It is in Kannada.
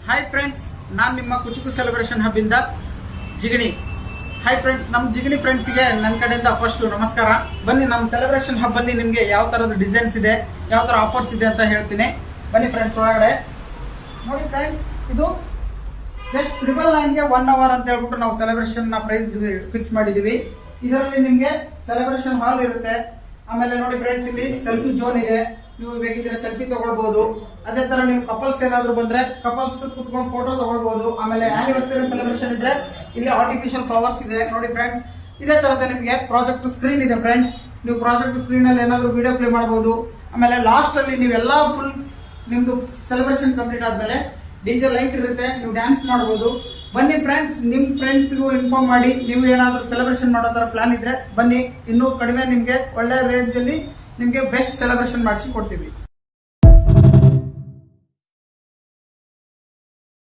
ಹಾಯ್ ಫ್ರೆಂಡ್ಸ್, ನಾನು ನಿಮ್ಮ ಕುಚುಕು ಸೆಲೆಬ್ರೇಷನ್ ಹಬ್ ಇಂದ ಜಿಗಣಿ. ಹಾಯ್ ಫ್ರೆಂಡ್ಸ್, ನಮ್ಮ ಜಿಗಣಿ ಫ್ರೆಂಡ್ಸ್ಗೆ ನನ್ನ ಕಡೆಯಿಂದ ಫಸ್ಟ್ ನಮಸ್ಕಾರ. ಬನ್ನಿ, ನಮ್ಮ ಸೆಲೆಬ್ರೇಷನ್ ಹಬ್ ಅಲ್ಲಿ ನಿಮಗೆ ಯಾವ ತರದ ಡಿಸೈನ್ಸ್ ಇದೆ, ಯಾವ ತರ ಆಫರ್ಸ್ ಇದೆ ಅಂತ ಹೇಳ್ತೀನಿ. ಬನ್ನಿ ಫ್ರೆಂಡ್ಸ್, ಒಳಗಡೆ ನೋಡಿ ಫ್ರೆಂಡ್ಸ್, ಇದು ಜಸ್ಟ್ 999ಗೆ 1 ಅವರ್ ಅಂತ ಹೇಳ್ಬಿಟ್ಟು ನಾವು ಸೆಲೆಬ್ರೇಷನ್ ಪ್ರೈಸ್ ಫಿಕ್ಸ್ ಮಾಡಿದೀವಿ. ಇದರಲ್ಲಿ ನಿಮ್ಗೆ ಸೆಲೆಬ್ರೇಷನ್ ಹಾಲ್ ಇರುತ್ತೆ. ಆಮೇಲೆ ನೋಡಿ ಫ್ರೆಂಡ್ಸ್, ಇಲ್ಲಿ ಸೆಲ್ಫಿ ಝೋನ್ ಇದೆ. ನೀವು ಬೇಕಿದ್ರೆ ಸೆಲ್ಫಿ ತಗೊಳ್ಬಹುದು. ಅದೇ ತರ ನೀವು ಕಪಲ್ಸ್ ಏನಾದ್ರು ಬಂದ್ರೆ ಕಪಲ್ಸ್ ಕುತ್ಕೊಂಡು ಫೋಟೋ ತಗೊಳ್ಬಹುದು. ಆಮೇಲೆ ಆನಿವರ್ಸರಿ ಸೆಲೆಬ್ರೇಷನ್ ಇದ್ರೆ ಇಲ್ಲಿ ಆರ್ಟಿಫಿಷಿಯಲ್ ಫ್ಲವರ್ಸ್ ಇದೆ ನೋಡಿ ಫ್ರೆಂಡ್ಸ್. ಇದೇ ತರದ ನಿಮಗೆ ಪ್ರಾಜೆಕ್ಟ್ ಸ್ಕ್ರೀನ್ ಇದೆ ಫ್ರೆಂಡ್ಸ್. ನೀವು ಪ್ರಾಜೆಕ್ಟ್ ಸ್ಕ್ರೀನ್ ಅಲ್ಲಿ ಏನಾದ್ರು ವಿಡಿಯೋ ಪ್ಲೇ ಮಾಡಬಹುದು. ಆಮೇಲೆ ಲಾಸ್ಟ್ ಅಲ್ಲಿ ನೀವೆಲ್ಲಾ ಫುಲ್ ನಿಮ್ದು ಸೆಲೆಬ್ರೇಷನ್ ಕಂಪ್ಲೀಟ್ ಆದ್ಮೇಲೆ ಡಿಜೆ ಲೈಟ್ ಇರುತ್ತೆ, ನೀವು ಡ್ಯಾನ್ಸ್ ಮಾಡಬಹುದು. ಬನ್ನಿ ಫ್ರೆಂಡ್ಸ್, ನಿಮ್ ಫ್ರೆಂಡ್ಸ್ಗೂ ಇನ್ಫಾರ್ಮ್ ಮಾಡಿ. ನೀವು ಏನಾದ್ರು ಸೆಲೆಬ್ರೇಷನ್ ಮಾಡೋ ತರ ಪ್ಲಾನ್ ಇದ್ರೆ ಬನ್ನಿ. ಇನ್ನೂ ಕಡಿಮೆ ನಿಮ್ಗೆ ಒಳ್ಳೆ ರೇಂಜ್ ಅಲ್ಲಿ ನಿಮ್ಗೆ ಬೆಸ್ಟ್ ಸೆಲೆಬ್ರೇಷನ್ ಮಾಡಿಸಿ ಕೊಡ್ತೀವಿ.